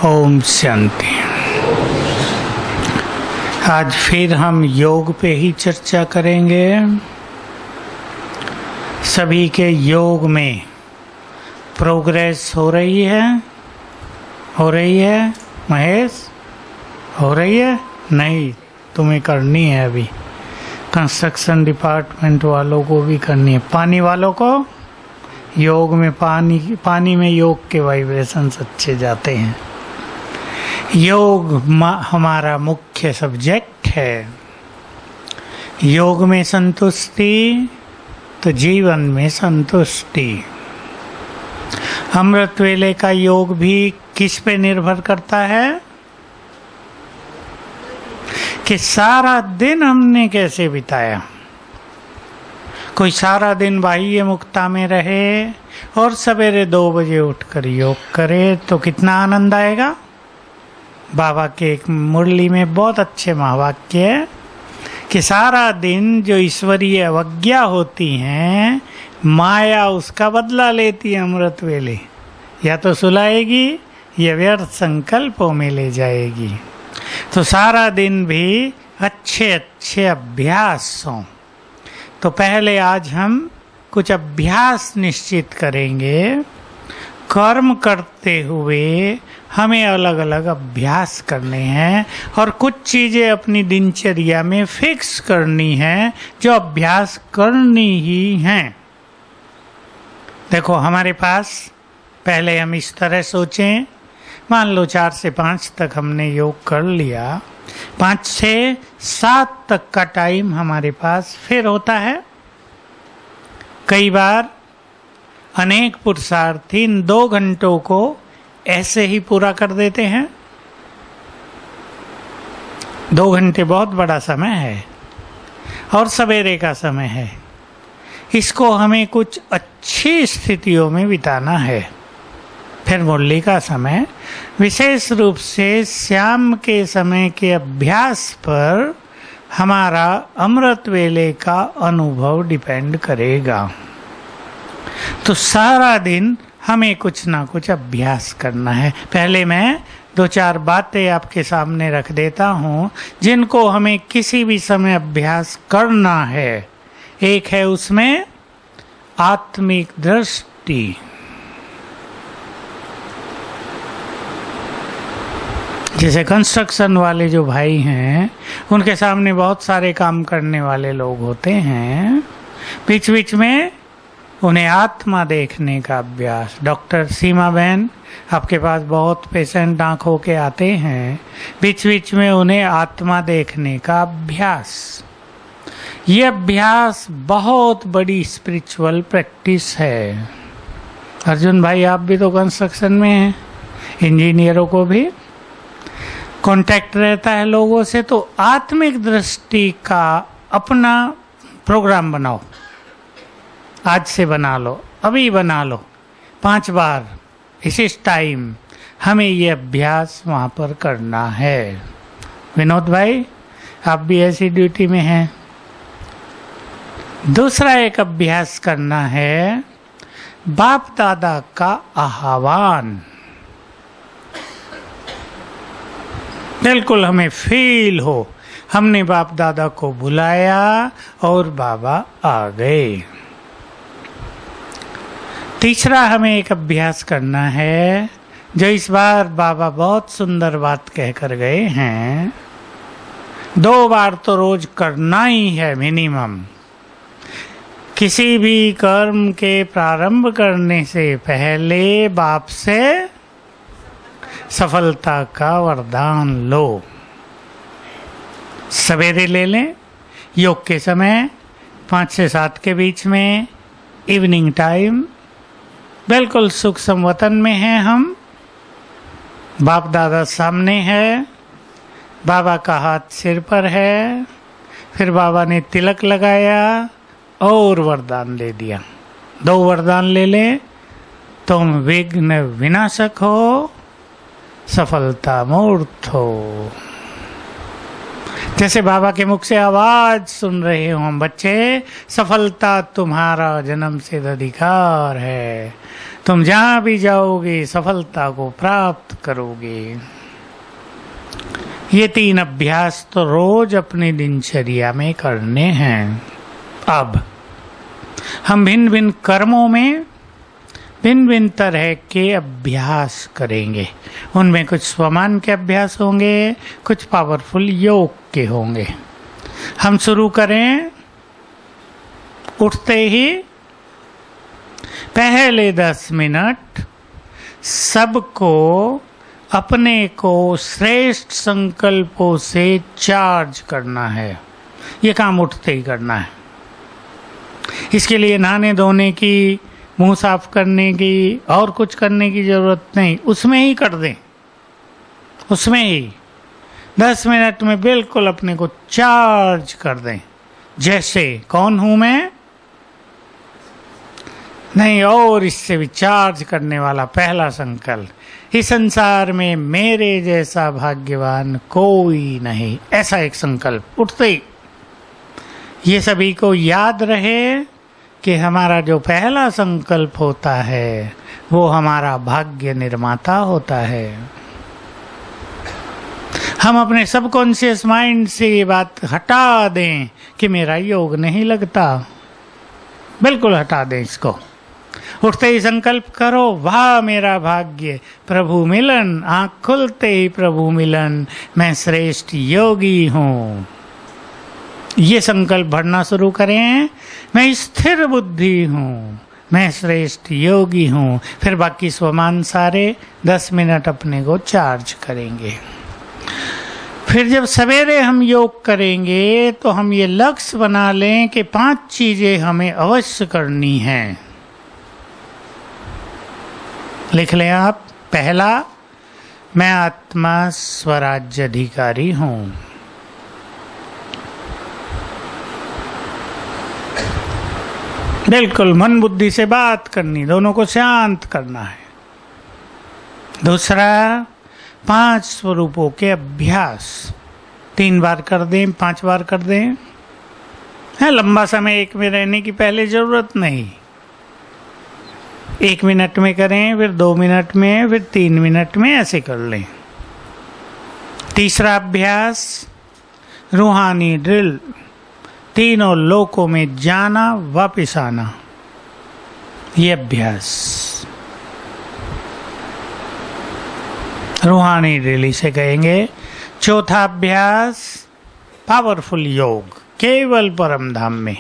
ओम शांति। आज फिर हम योग पे ही चर्चा करेंगे। सभी के योग में प्रोग्रेस हो रही है महेश? हो रही है? नहीं, तुम्हें करनी है। अभी कंस्ट्रक्शन डिपार्टमेंट वालों को भी करनी है। पानी वालों को योग में पानी में योग के वाइब्रेशंस अच्छे जाते हैं। योग हमारा मुख्य सब्जेक्ट है। योग में संतुष्टि तो जीवन में संतुष्टि। अमृत वेले का योग भी किस पे निर्भर करता है कि सारा दिन हमने कैसे बिताया। कोई सारा दिन बाह्य मुक्ता में रहे और सवेरे 2 बजे उठकर योग करे तो कितना आनंद आएगा। बाबा के एक मुरली में बहुत अच्छे महावाक्य है कि सारा दिन जो ईश्वरीय अवज्ञा होती हैं, माया उसका बदला लेती है अमृत वेले। या तो सुलाएगी या व्यर्थ संकल्पों में ले जाएगी। तो सारा दिन भी अच्छे अच्छे अभ्यास हों। तो पहले आज हम कुछ अभ्यास निश्चित करेंगे। कर्म करते हुए हमें अलग अलग अभ्यास करने हैं और कुछ चीज़ें अपनी दिनचर्या में फिक्स करनी है जो अभ्यास करनी ही हैं। देखो, हमारे पास पहले हम इस तरह सोचें, मान लो 4 से 5 तक हमने योग कर लिया, 5 से 7 तक का टाइम हमारे पास फिर होता है। कई बार अनेक पुरुषार्थी इन 2 घंटों को ऐसे ही पूरा कर देते हैं। 2 घंटे बहुत बड़ा समय है और सवेरे का समय है। इसको हमें कुछ अच्छी स्थितियों में बिताना है। फिर मुरली का समय, विशेष रूप से शाम के समय के अभ्यास पर हमारा अमृत वेले का अनुभव डिपेंड करेगा। तो सारा दिन हमें कुछ ना कुछ अभ्यास करना है। पहले मैं 2-4 बातें आपके सामने रख देता हूँ जिनको हमें किसी भी समय अभ्यास करना है। एक है उसमें आत्मिक दृष्टि। जैसे कंस्ट्रक्शन वाले जो भाई हैं, उनके सामने बहुत सारे काम करने वाले लोग होते हैं। बीच बीच में उन्हें आत्मा देखने का अभ्यास। डॉक्टर सीमा बहन, आपके पास बहुत पेशेंट आँख होके आते हैं, बीच बीच में उन्हें आत्मा देखने का अभ्यास। ये अभ्यास बहुत बड़ी स्पिरिचुअल प्रैक्टिस है। अर्जुन भाई, आप भी तो कंस्ट्रक्शन में हैं, इंजीनियरों को भी कांटेक्ट रहता है लोगों से। तो आत्मिक दृष्टि का अपना प्रोग्राम बनाओ। आज से बना लो, अभी बना लो। 5 बार इस टाइम हमें ये अभ्यास वहाँ पर करना है। विनोद भाई, आप भी ऐसी ड्यूटी में हैं। दूसरा एक अभ्यास करना है बाप दादा का आह्वान। बिल्कुल हमें फील हो हमने बाप दादा को बुलाया और बाबा आ गए। तीसरा हमें एक अभ्यास करना है जो इस बार बाबा बहुत सुंदर बात कहकर गए हैं। 2 बार तो रोज करना ही है मिनिमम। किसी भी कर्म के प्रारंभ करने से पहले बाप से सफलता का वरदान लो। सवेरे ले लें, योग के समय 5 से 7 के बीच में, इवनिंग टाइम। बिल्कुल सुख संवतन में हैं हम, बाप दादा सामने है, बाबा का हाथ सिर पर है। फिर बाबा ने तिलक लगाया और वरदान दे दिया। 2 वरदान ले लें। तुम विघ्न विनाशक हो, सफलता मूर्त हो। जैसे बाबा के मुख से आवाज सुन रहे हो हम बच्चे, सफलता तुम्हारा जन्म सिद्ध अधिकार है, तुम जहां भी जाओगे सफलता को प्राप्त करोगे। ये 3 अभ्यास तो रोज अपनी दिनचर्या में करने हैं। अब हम भिन्न भिन्न कर्मों में भिन्न भिन्न तरह के अभ्यास करेंगे। उनमें कुछ स्वमान के अभ्यास होंगे, कुछ पावरफुल योग के होंगे। हम शुरू करें उठते ही पहले 10 मिनट सबको अपने को श्रेष्ठ संकल्पों से चार्ज करना है। ये काम उठते ही करना है। इसके लिए नहाने धोने की, मुंह साफ करने की और कुछ करने की जरूरत नहीं, उसमें ही कर दें। उसमें ही 10 मिनट में बिल्कुल अपने को चार्ज कर दें। जैसे कौन हूं मैं, नहीं और इससे भी चार्ज करने वाला पहला संकल्प, इस संसार में मेरे जैसा भाग्यवान कोई नहीं, ऐसा एक संकल्प उठते ही। ये सभी को याद रहे कि हमारा जो पहला संकल्प होता है वो हमारा भाग्य निर्माता होता है। हम अपने सबकॉन्शियस माइंड से ये बात हटा दें कि मेरा योग नहीं लगता, बिल्कुल हटा दें इसको। उठते ही संकल्प करो, वाह मेरा भाग्य, प्रभु मिलन, आंख खुलते ही प्रभु मिलन, मैं श्रेष्ठ योगी हूँ। ये संकल्प भरना शुरू करें, मैं स्थिर बुद्धि हूँ, मैं श्रेष्ठ योगी हूँ। फिर बाकी स्वमान सारे 10 मिनट अपने को चार्ज करेंगे। फिर जब सवेरे हम योग करेंगे तो हम ये लक्ष्य बना लें कि 5 चीजें हमें अवश्य करनी हैं। लिख लें आप। पहला, मैं आत्मा स्वराज्य अधिकारी हूँ। बिल्कुल मन बुद्धि से बात करनी, दोनों को शांत करना है। दूसरा, 5 स्वरूपों के अभ्यास 3 बार कर दें, 5 बार कर दें। है लंबा समय एक में रहने की पहले जरूरत नहीं। 1 मिनट में करें, फिर 2 मिनट में, फिर 3 मिनट में, ऐसे कर लें। तीसरा अभ्यास, रूहानी ड्रिल, तीनों लोकों में जाना वापिस आना, ये अभ्यास रूहानी ड्रिल इसे कहेंगे। चौथा अभ्यास, पावरफुल योग, केवल परम धाम में।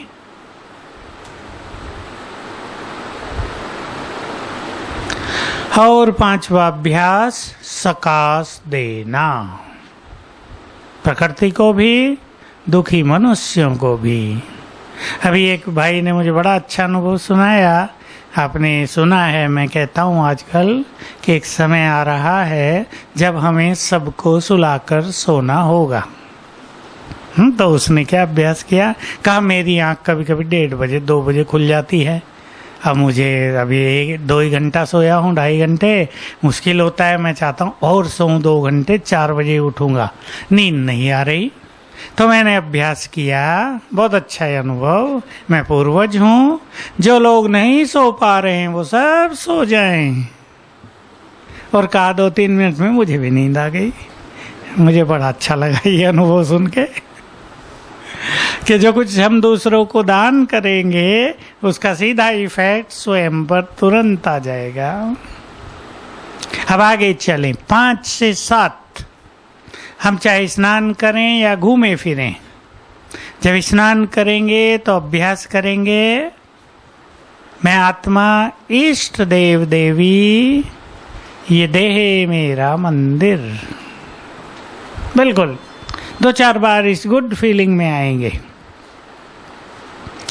और 5वां अभ्यास, सकाश देना, प्रकृति को भी, दुखी मनुष्यों को भी। अभी एक भाई ने मुझे बड़ा अच्छा अनुभव सुनाया। आपने सुना है, मैं कहता हूँ आजकल कि एक समय आ रहा है जब हमें सबको सुलाकर सोना होगा। तो उसने क्या अभ्यास किया, कहा मेरी आँख कभी कभी 1:30 बजे 2 बजे खुल जाती है। अब मुझे अभी 2 ही घंटा सोया हूँ, 2.5 घंटे मुश्किल होता है। मैं चाहता हूँ और सोऊं 2 घंटे, 4 बजे उठूँगा, नींद नहीं आ रही। तो मैंने अभ्यास किया, बहुत अच्छा है अनुभव। मैं पूर्वज हूँ, जो लोग नहीं सो पा रहे हैं वो सब सो जाएं। और कहा 2-3 मिनट में मुझे भी नींद आ गई। मुझे बड़ा अच्छा लगा ये अनुभव सुन के कि जो कुछ हम दूसरों को दान करेंगे उसका सीधा इफेक्ट स्वयं पर तुरंत आ जाएगा। अब आगे चलें। 5 से 7 हम चाहे स्नान करें या घूमे फिरें। जब स्नान करेंगे तो अभ्यास करेंगे, मैं आत्मा, इष्ट देव देवी, ये देह मेरा मंदिर। बिल्कुल 2-4 बार इस गुड फीलिंग में आएंगे।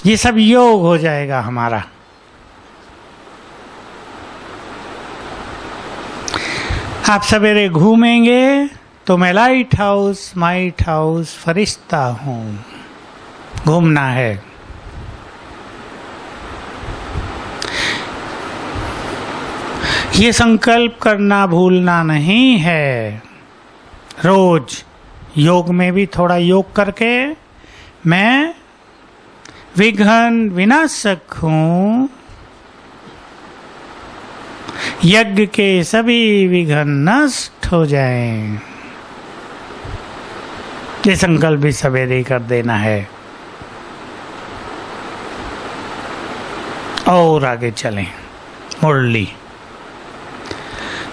ये सब योग हो जाएगा हमारा। आप सवेरे घूमेंगे तो मैं लाइट हाउस, माइट हाउस, फरिश्ता हूं। घूमना है। ये संकल्प करना भूलना नहीं है। रोज योग में भी थोड़ा योग करके मैं विघ्न विनाशक हूँ, यज्ञ के सभी विघ्न नष्ट हो जाएं। ये संकल्प भी सवेरे कर देना है। और आगे चलें।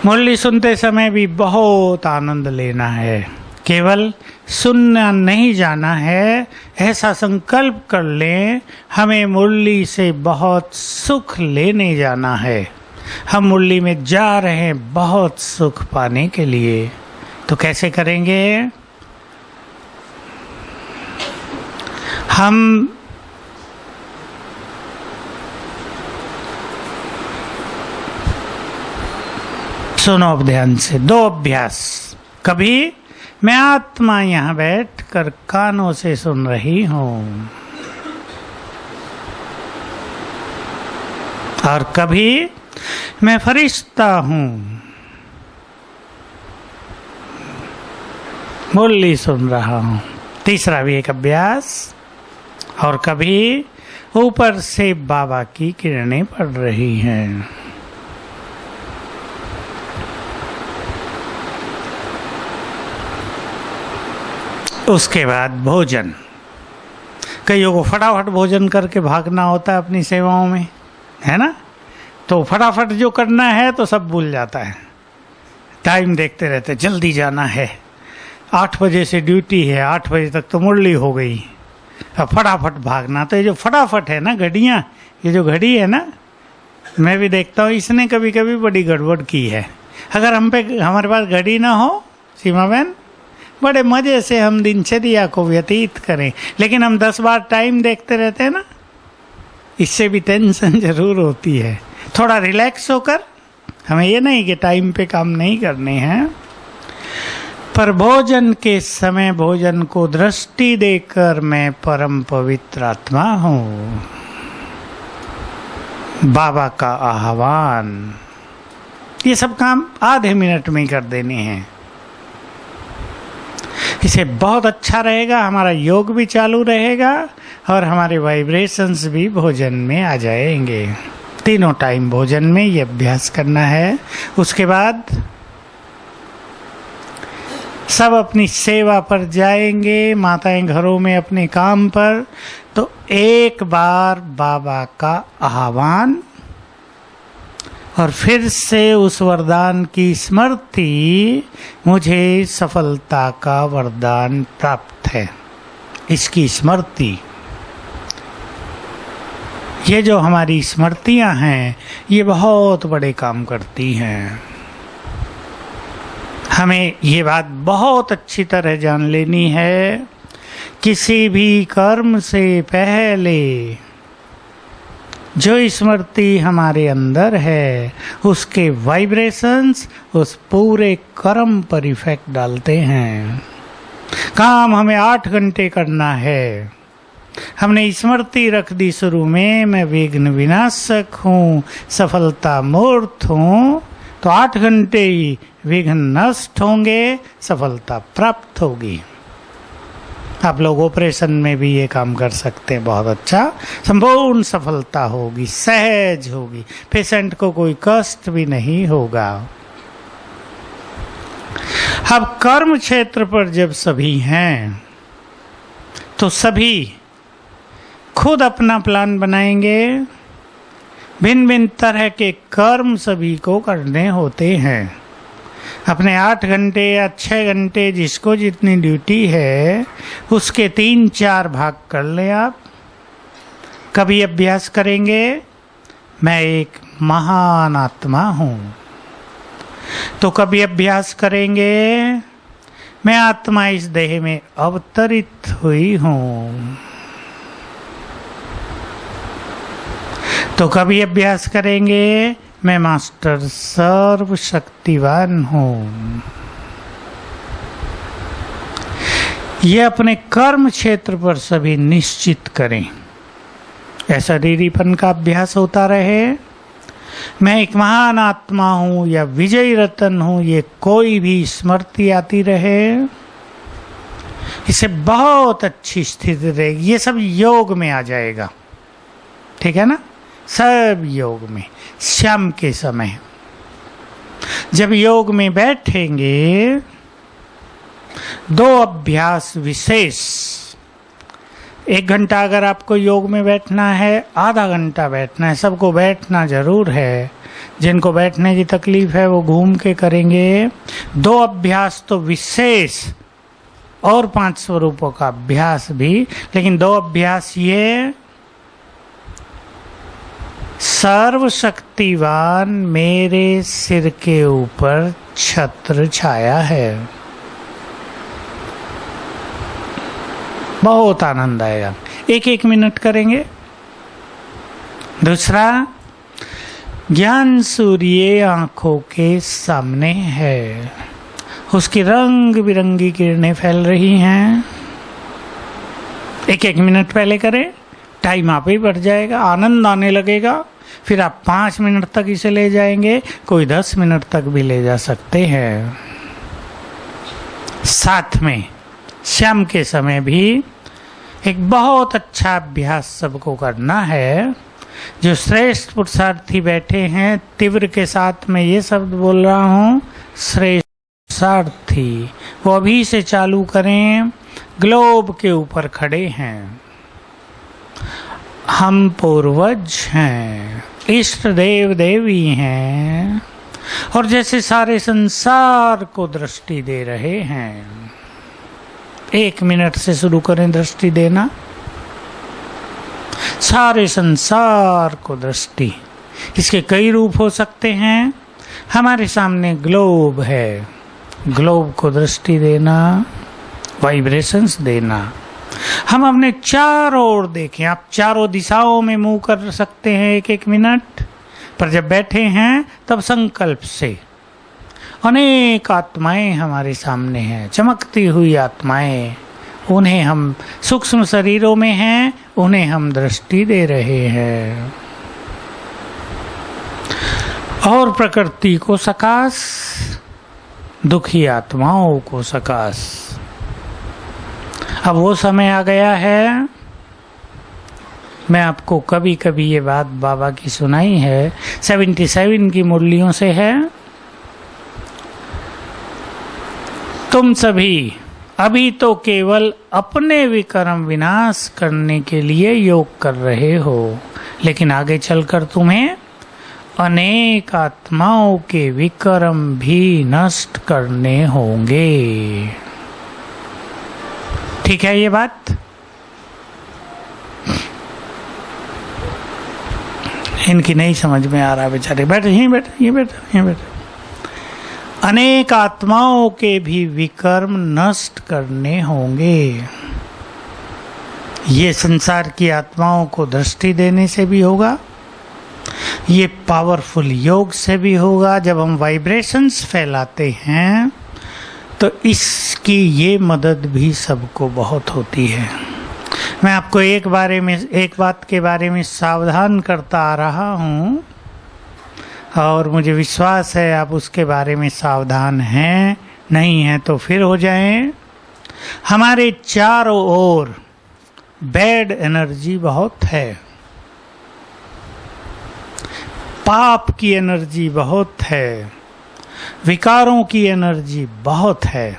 मुरली सुनते समय भी बहुत आनंद लेना है, केवल सुनना नहीं जाना है। ऐसा संकल्प कर लें, हमें मुरली से बहुत सुख लेने जाना है। हम मुरली में जा रहे हैं बहुत सुख पाने के लिए। तो कैसे करेंगे? हम सुनो अब ध्यान से, 2 अभ्यास। कभी मैं आत्मा यहाँ बैठ कर कानों से सुन रही हूँ, और कभी मैं फरिश्ता हूँ, मुरली सुन रहा हूँ। तीसरा भी एक अभ्यास। और कभी ऊपर से बाबा की किरणें पड़ रही हैं। उसके बाद भोजन। कईयों को फटाफट भोजन करके भागना होता है अपनी सेवाओं में, है ना? तो फटाफट जो करना है तो सब भूल जाता है। टाइम देखते रहते, जल्दी जाना है, 8 बजे से ड्यूटी है, 8 बजे तक तो मुरली हो गई, अब फटाफट भागना। तो ये जो फटाफट है ना, घड़ियाँ, ये जो घड़ी है ना, मैं भी देखता हूँ, इसने कभी कभी बड़ी गड़बड़ की है। अगर हमारे पास घड़ी ना हो सीमा बहन, बड़े मज़े से हम दिनचर्या को व्यतीत करें, लेकिन हम 10 बार टाइम देखते रहते हैं ना, इससे भी टेंशन जरूर होती है। थोड़ा रिलैक्स होकर, हमें ये नहीं कि टाइम पे काम नहीं करने हैं, पर भोजन के समय भोजन को दृष्टि देकर मैं परम पवित्र आत्मा हूँ, बाबा का आह्वान। ये सब काम आधे मिनट में कर देने हैं। इसे बहुत अच्छा रहेगा, हमारा योग भी चालू रहेगा और हमारे वाइब्रेशंस भी भोजन में आ जाएंगे। तीनों टाइम भोजन में ये अभ्यास करना है। उसके बाद सब अपनी सेवा पर जाएंगे, माताएं घरों में अपने काम पर। तो एक बार बाबा का आह्वान और फिर से उस वरदान की स्मृति, मुझे सफलता का वरदान प्राप्त है, इसकी स्मृति। ये जो हमारी स्मृतियां हैं, ये बहुत बड़े काम करती हैं। हमें ये बात बहुत अच्छी तरह जान लेनी है, किसी भी कर्म से पहले जो स्मृति हमारे अंदर है, उसके वाइब्रेशंस उस पूरे कर्म पर इफेक्ट डालते हैं। काम हमें 8 घंटे करना है, हमने स्मृति रख दी शुरू में, मैं विघ्न विनाशक हूँ, सफलता मूर्त हूँ, तो 8 घंटे ही विघ्न नष्ट होंगे, सफलता प्राप्त होगी। आप लोग ऑपरेशन में भी ये काम कर सकते हैं, बहुत अच्छा, संपूर्ण सफलता होगी, सहज होगी, पेशेंट को कोई कष्ट भी नहीं होगा। अब कर्म क्षेत्र पर जब सभी हैं, तो सभी खुद अपना प्लान बनाएंगे। भिन्न भिन्न तरह के कर्म सभी को करने होते हैं। अपने 8 घंटे या 6 घंटे जिसको जितनी ड्यूटी है, उसके 3-4 भाग कर लें आप। कभी अभ्यास करेंगे, मैं एक महान आत्मा हूँ, तो कभी अभ्यास करेंगे, मैं आत्मा इस देह में अवतरित हुई हूँ, तो कभी अभ्यास करेंगे, मैं मास्टर सर्वशक्तिवान हूँ। ये अपने कर्म क्षेत्र पर सभी निश्चित करें। ऐसा शरीरीपन का अभ्यास होता रहे। मैं एक महान आत्मा हूँ या विजयी रतन हूँ, ये कोई भी स्मृति आती रहे। इससे बहुत अच्छी स्थिति रहेगी। ये सब योग में आ जाएगा, ठीक है ना, सब योग में। शाम के समय जब योग में बैठेंगे, 2 अभ्यास विशेष। 1 घंटा अगर आपको योग में बैठना है, आधा घंटा बैठना है, सबको बैठना जरूर है। जिनको बैठने की तकलीफ है वो घूम के करेंगे। 2 अभ्यास तो विशेष, और 5 स्वरूपों का अभ्यास भी, लेकिन 2 अभ्यास ये। सर्वशक्तिवान मेरे सिर के ऊपर छत्र छाया है। बहुत आनंद आएगा। 1-1 मिनट करेंगे। दूसरा, ज्ञान सूर्य आंखों के सामने है, उसकी रंग बिरंगी किरणें फैल रही हैं। 1-1 मिनट पहले करें, टाइम आप ही बढ़ जाएगा, आनंद आने लगेगा। फिर आप 5 मिनट तक इसे ले जाएंगे, कोई 10 मिनट तक भी ले जा सकते हैं। साथ में शाम के समय भी एक बहुत अच्छा अभ्यास सबको करना है। जो श्रेष्ठ पुरुषार्थी बैठे हैं, तीव्र के साथ मैं ये शब्द बोल रहा हूँ, श्रेष्ठ पुरुषार्थी, वो अभी से चालू करें। ग्लोब के ऊपर खड़े हैं, हम पूर्वज हैं, इष्ट देव देवी हैं, और जैसे सारे संसार को दृष्टि दे रहे हैं। 1 मिनट से शुरू करें दृष्टि देना, सारे संसार को दृष्टि। इसके कई रूप हो सकते हैं। हमारे सामने ग्लोब है, ग्लोब को दृष्टि देना, वाइब्रेशंस देना। हम अपने चारों ओर देखें। आप चारों दिशाओं में मुंह कर सकते हैं 1-1 मिनट, पर जब बैठे हैं तब संकल्प से। अनेक आत्माएं हमारे सामने हैं, चमकती हुई आत्माएं, उन्हें हम सूक्ष्म शरीरों में हैं, उन्हें हम दृष्टि दे रहे हैं। और प्रकृति को सकाश, दुखी आत्माओं को सकाश। अब वो समय आ गया है, मैं आपको कभी कभी ये बात बाबा की सुनाई है, 77 की मुरलियों से है। तुम सभी अभी तो केवल अपने विकर्म विनाश करने के लिए योग कर रहे हो, लेकिन आगे चलकर तुम्हें अनेक आत्माओं के विकर्म भी नष्ट करने होंगे। ठीक है ये बात? इनकी नहीं समझ में आ रहा बेचारे। बैठे यहीं बैठे, ये बैठे, यहीं बैठे। अनेक आत्माओं के भी विकर्म नष्ट करने होंगे। ये संसार की आत्माओं को दृष्टि देने से भी होगा, ये पावरफुल योग से भी होगा। जब हम वाइब्रेशंस फैलाते हैं तो इसकी ये मदद भी सबको बहुत होती है। मैं आपको एक बात के बारे में सावधान करता आ रहा हूँ, और मुझे विश्वास है आप उसके बारे में सावधान हैं, नहीं हैं तो फिर हो जाएं। हमारे चारों ओर बैड एनर्जी बहुत है, पाप की एनर्जी बहुत है, विकारों की एनर्जी बहुत है।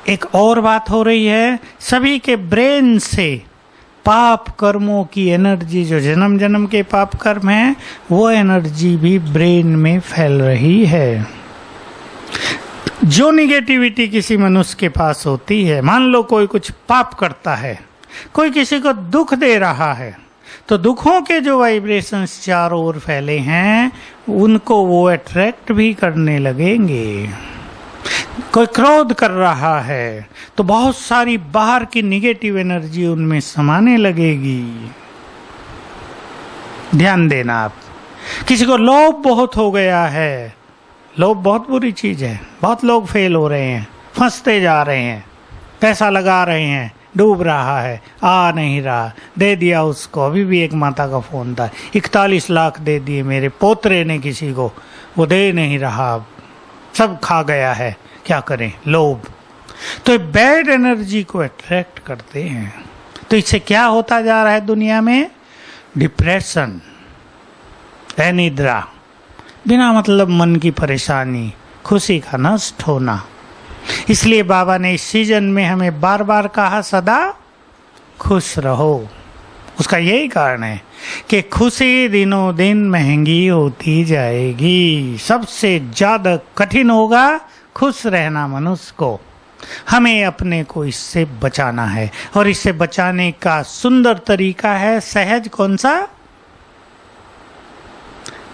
एक और बात हो रही है, सभी के ब्रेन से पाप कर्मों की एनर्जी, जो जन्म जन्म के पाप कर्म हैं, वो एनर्जी भी ब्रेन में फैल रही है। जो निगेटिविटी किसी मनुष्य के पास होती है, मान लो कोई कुछ पाप करता है, कोई किसी को दुख दे रहा है, तो दुखों के जो वाइब्रेशंस चारों ओर फैले हैं उनको वो अट्रैक्ट भी करने लगेंगे। कोई क्रोध कर रहा है तो बहुत सारी बाहर की निगेटिव एनर्जी उनमें समाने लगेगी। ध्यान देना आप। किसी को लोभ बहुत हो गया है, लोभ बहुत बुरी चीज है, बहुत लोग फेल हो रहे हैं, फंसते जा रहे हैं, पैसा लगा रहे हैं, डूब रहा है, आ नहीं रहा, दे दिया उसको। अभी भी एक माता का फोन था, 41 लाख दे दिए मेरे पोतरे ने किसी को, वो दे नहीं रहा, सब खा गया है, क्या करें? लोभ। तो ये बैड एनर्जी को अट्रैक्ट करते हैं। तो इससे क्या होता जा रहा है दुनिया में? डिप्रेशन, अनिद्रा, बिना मतलब मन की परेशानी, खुशी का नष्ट होना। इसलिए बाबा ने इस सीजन में हमें बार बार कहा सदा खुश रहो। उसका यही कारण है कि खुशी दिनों दिन महंगी होती जाएगी। सबसे ज्यादा कठिन होगा खुश रहना मनुष्य को। हमें अपने को इससे बचाना है, और इससे बचाने का सुंदर तरीका है सहज। कौन सा?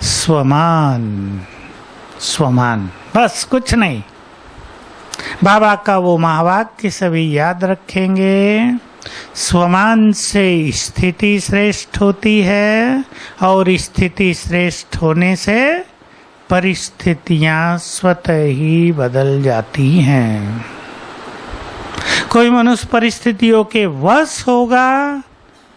स्वमान। स्वमान, बस कुछ नहीं। बाबा का वो महावाक्य सभी याद रखेंगे। स्वमान से स्थिति श्रेष्ठ होती है, और स्थिति श्रेष्ठ होने से परिस्थितियां स्वतः ही बदल जाती हैं। कोई मनुष्य परिस्थितियों के वश होगा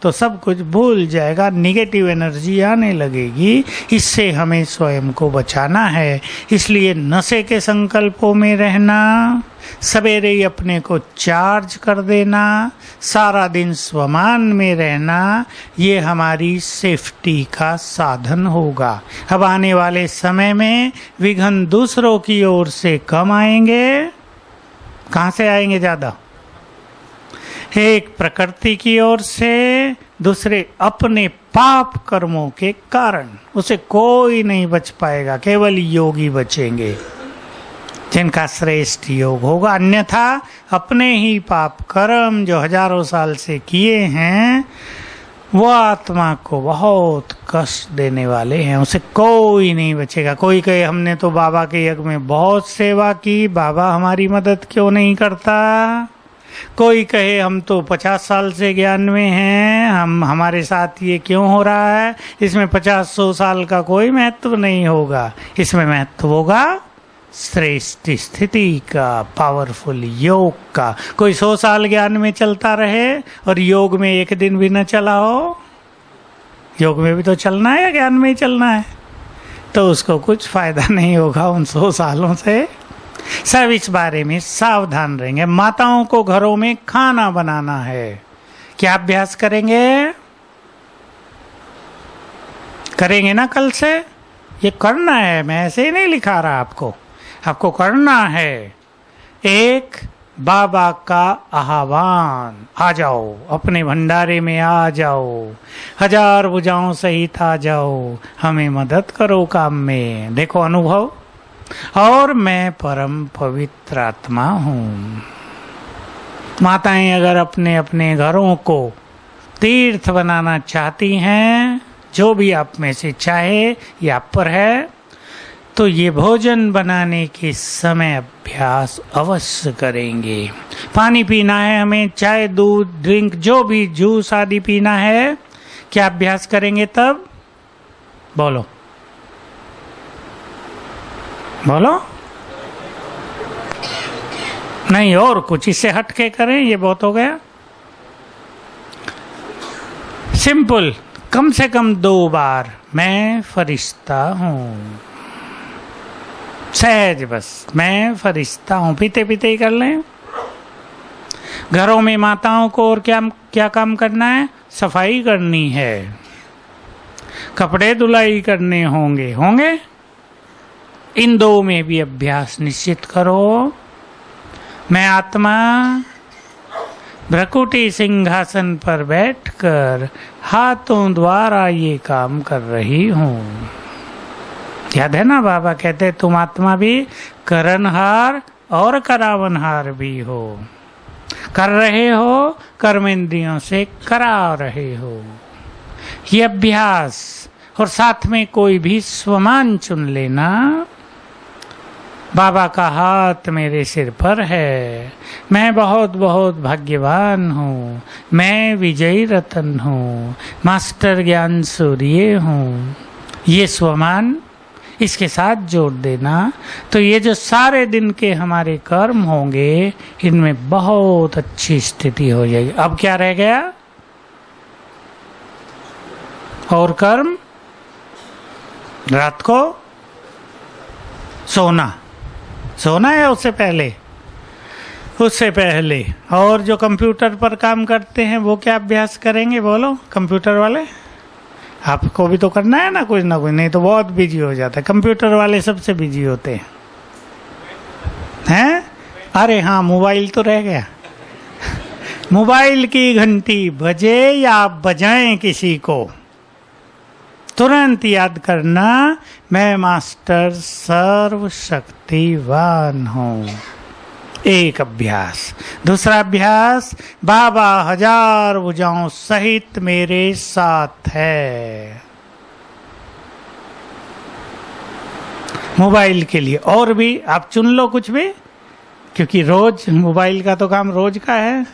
तो सब कुछ भूल जाएगा, निगेटिव एनर्जी आने लगेगी। इससे हमें स्वयं को बचाना है। इसलिए नशे के संकल्पों में रहना, सवेरे ही अपने को चार्ज कर देना, सारा दिन स्वमान में रहना, ये हमारी सेफ्टी का साधन होगा। अब आने वाले समय में विघ्न दूसरों की ओर से कम आएंगे। कहाँ से आएंगे ज्यादा? एक प्रकृति की ओर से, दूसरे अपने पाप कर्मों के कारण। उसे कोई नहीं बच पाएगा, केवल योगी बचेंगे जिनका श्रेष्ठ योग होगा। अन्यथा अपने ही पाप कर्म जो हजारों साल से किए हैं वो आत्मा को बहुत कष्ट देने वाले हैं। उसे कोई नहीं बचेगा। कोई कहे हमने तो बाबा के यज्ञ में बहुत सेवा की, बाबा हमारी मदद क्यों नहीं करता? कोई कहे हम तो 50 साल से ज्ञान में हैं, हमारे साथ ये क्यों हो रहा है? इसमें 50-100 साल का कोई महत्व नहीं होगा। इसमें महत्व होगा श्रेष्ठ स्थिति का, पावरफुल योग का। कोई 100 साल ज्ञान में चलता रहे और योग में एक दिन भी न चला हो। योग में भी तो चलना है या ज्ञान में ही चलना है? तो उसको कुछ फायदा नहीं होगा उन 100 सालों से। सब इस बारे में सावधान रहेंगे। माताओं को घरों में खाना बनाना है। क्या अभ्यास करेंगे? करेंगे ना कल से? ये करना है, मैं ऐसे ही नहीं लिखा रहा आपको। आपको करना है। एक, बाबा का आह्वान, आ जाओ, अपने भंडारे में आ जाओ, 1000 भुजाओं सहित आ जाओ, हमें मदद करो काम में। देखो अनुभव। और मैं परम पवित्र आत्मा हूँ। माताएं अगर अपने अपने घरों को तीर्थ बनाना चाहती हैं, जो भी आप में से चाहे, ये आप पर है, तो ये भोजन बनाने के समय अभ्यास अवश्य करेंगे। पानी पीना है हमें, चाय, दूध, ड्रिंक, जो भी जूस आदि पीना है, क्या अभ्यास करेंगे तब? बोलो बोलो। नहीं, और कुछ इससे हट के करें, ये बहुत हो गया। सिंपल, कम से कम 2 बार मैं फरिश्ता हूं। सहज, बस मैं फरिश्ता हूं, पीते पीते ही कर लें। घरों में माताओं को और क्या क्या काम करना है? सफाई करनी है, कपड़े धुलाई करने होंगे। इन 2 में भी अभ्यास निश्चित करो। मैं आत्मा भ्रकुटी सिंहासन पर बैठकर हाथों द्वारा ये काम कर रही हूँ। याद है ना, बाबा कहते तुम आत्मा भी करनहार और करावनहार भी हो। कर रहे हो, कर्मेंद्रियों से करा रहे हो। ये अभ्यास, और साथ में कोई भी स्वमान चुन लेना। बाबा का हाथ मेरे सिर पर है, मैं बहुत बहुत भाग्यवान हूँ, मैं विजयी रतन हूँ, मास्टर ज्ञान सूर्य हूँ। ये स्वमान इसके साथ जोड़ देना, तो ये जो सारे दिन के हमारे कर्म होंगे, इनमें बहुत अच्छी स्थिति हो जाएगी। अब क्या रह गया? और कर्म, रात को सोना है उससे पहले उससे पहले और जो कंप्यूटर पर काम करते हैं वो क्या अभ्यास करेंगे, बोलो कंप्यूटर वाले? आपको भी तो करना है ना कुछ, नहीं तो बहुत बिजी हो जाता है। कंप्यूटर वाले सबसे बिजी होते हैं। अरे हाँ, मोबाइल तो रह गया। मोबाइल की घंटी बजे या आप बजाएं किसी को, तुरंत याद करना मैं मास्टर सर्वशक्तिवान हूँ। एक अभ्यास। दूसरा अभ्यास, बाबा 1000 भुजाओं सहित मेरे साथ है। मोबाइल के लिए और भी आप चुन लो कुछ भी, क्योंकि रोज मोबाइल का तो काम रोज का है।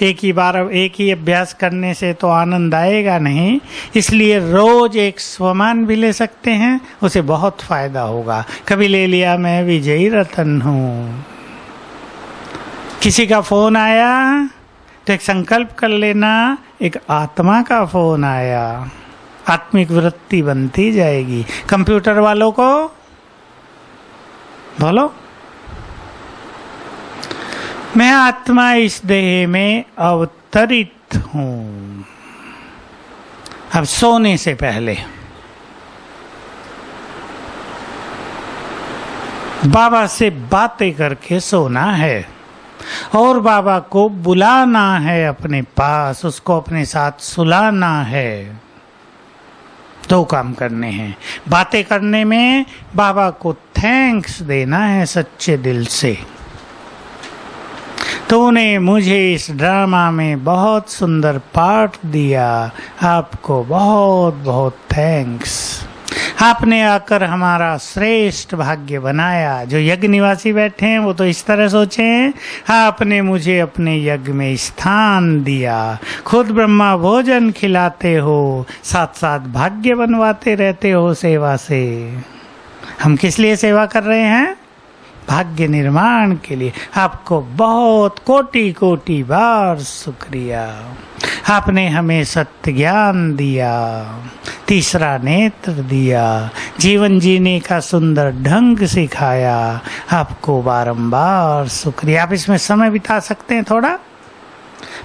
एक ही बार एक ही अभ्यास करने से तो आनंद आएगा नहीं, इसलिए रोज एक स्वमान भी ले सकते हैं, उसे बहुत फायदा होगा। कभी ले लिया मैं विजयी रतन हूँ। किसी का फोन आया तो एक संकल्प कर लेना, एक आत्मा का फोन आया, आत्मिक वृत्ति बनती जाएगी। कंप्यूटर वालों को बोलो, मैं आत्मा इस देह में अवतरित हूं। अब सोने से पहले बाबा से बातें करके सोना है और बाबा को बुलाना है अपने पास, उसको अपने साथ सुलाना है। दो काम करने हैं। बातें करने में बाबा को थैंक्स देना है सच्चे दिल से, तूने मुझे इस ड्रामा में बहुत सुंदर पार्ट दिया, आपको बहुत बहुत थैंक्स। आपने आकर हमारा श्रेष्ठ भाग्य बनाया। जो यज्ञ निवासी बैठे हैं वो तो इस तरह सोचें, आपने मुझे अपने यज्ञ में स्थान दिया, खुद ब्रह्मा भोजन खिलाते हो, साथ साथ भाग्य बनवाते रहते हो सेवा से। हम किस लिए सेवा कर रहे हैं? भाग्य निर्माण के लिए। आपको बहुत कोटि कोटि बार शुक्रिया। आपने हमें सत्य ज्ञान दिया, तीसरा नेत्र दिया, जीवन जीने का सुंदर ढंग सिखाया। आपको बारंबार शुक्रिया। आप इसमें समय बिता सकते हैं थोड़ा,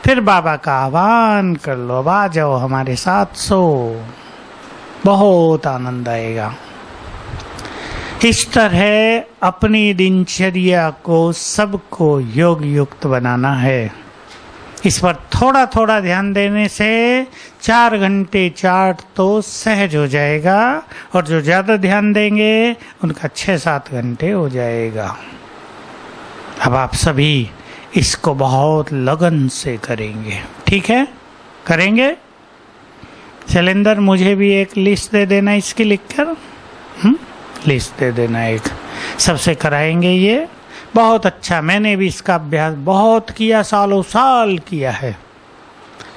फिर बाबा का आह्वान कर लो, अब आ जाओ हमारे साथ सो, बहुत आनंद आएगा। इस तरह अपनी दिनचर्या को सबको योग युक्त बनाना है। इस पर थोड़ा थोड़ा ध्यान देने से 4 घंटे चार्ट तो सहज हो जाएगा, और जो ज़्यादा ध्यान देंगे उनका 6-7 घंटे हो जाएगा। अब आप सभी इसको बहुत लगन से करेंगे, ठीक है? करेंगे? शैलेंद्र, मुझे भी एक लिस्ट दे देना इसकी लिखकर। लिस्ट दे देना एक, सबसे कराएंगे ये। बहुत अच्छा, मैंने भी इसका अभ्यास बहुत किया, सालों साल किया है,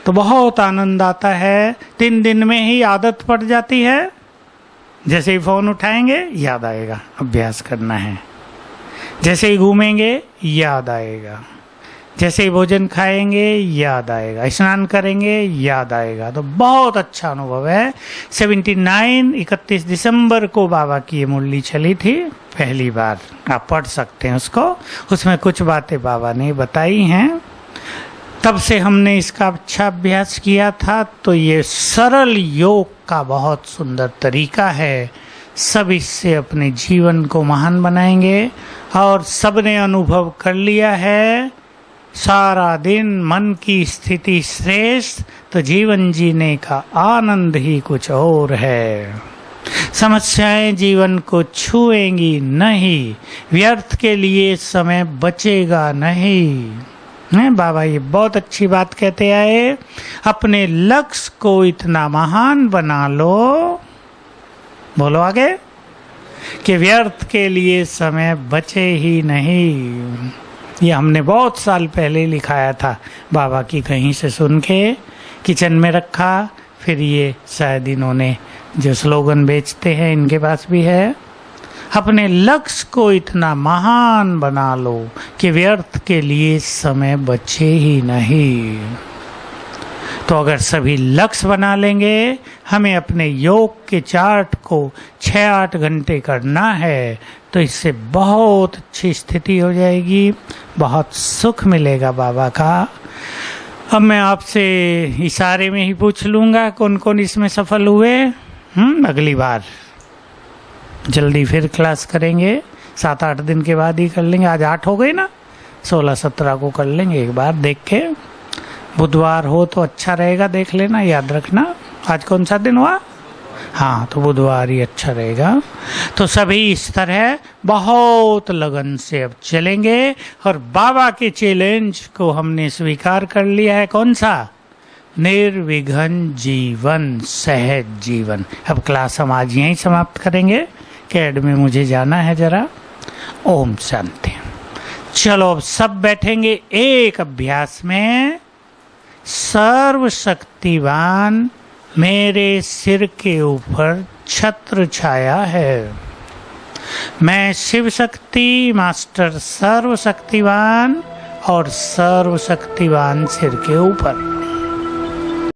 तो बहुत आनंद आता है। 3 दिन में ही आदत पड़ जाती है। जैसे ही फोन उठाएंगे याद आएगा अभ्यास करना है, जैसे ही घूमेंगे याद आएगा, जैसे ही भोजन खाएंगे याद आएगा, स्नान करेंगे याद आएगा। तो बहुत अच्छा अनुभव है। 31 दिसंबर को बाबा की ये मुरली चली थी पहली बार, आप पढ़ सकते हैं उसको। उसमें कुछ बातें बाबा ने बताई हैं, तब से हमने इसका अच्छा अभ्यास किया था। तो ये सरल योग का बहुत सुंदर तरीका है। सब इससे अपने जीवन को महान बनाएंगे, और सबने अनुभव कर लिया है, सारा दिन मन की स्थिति श्रेष्ठ, तो जीवन जीने का आनंद ही कुछ और है। समस्याएं जीवन को छुएंगी नहीं, व्यर्थ के लिए समय बचेगा नहीं। बाबा ये बहुत अच्छी बात कहते आए, अपने लक्ष्य को इतना महान बना लो, बोलो आगे, कि व्यर्थ के लिए समय बचे ही नहीं। ये हमने बहुत साल पहले लिखाया था बाबा की कहीं से सुन के, किचन में रखा। फिर ये शायद इन्होंने जो स्लोगन बेचते हैं इनके पास भी है, अपने लक्ष्य को इतना महान बना लो कि व्यर्थ के लिए समय बचे ही नहीं। तो अगर सभी लक्ष्य बना लेंगे, हमें अपने योग के चार्ट को 6-8 घंटे करना है, तो इससे बहुत अच्छी स्थिति हो जाएगी। बहुत सुख मिलेगा बाबा का। अब मैं आपसे इशारे में ही पूछ लूँगा कौन कौन इसमें सफल हुए। अगली बार जल्दी फिर क्लास करेंगे, 7-8 दिन के बाद ही कर लेंगे। आज 8 हो गए ना, 16-17 को कर लेंगे एक बार देख के। बुधवार हो तो अच्छा रहेगा, देख लेना, याद रखना। आज कौन सा दिन हुआ? हाँ, तो बुधवार ही अच्छा रहेगा। तो सभी इस तरह बहुत लगन से अब चलेंगे और बाबा के चैलेंज को हमने स्वीकार कर लिया है। कौन सा? निर्विघ्न जीवन, सहज जीवन। अब क्लास हम आज यहीं समाप्त करेंगे, कैड में मुझे जाना है जरा। ओम शांति। चलो अब सब बैठेंगे एक अभ्यास में। सर्वशक्तिवान मेरे सिर के ऊपर छत्र छाया है। मैं शिव शक्ति मास्टर सर्वशक्तिवान और सर्वशक्तिवान सिर के ऊपर।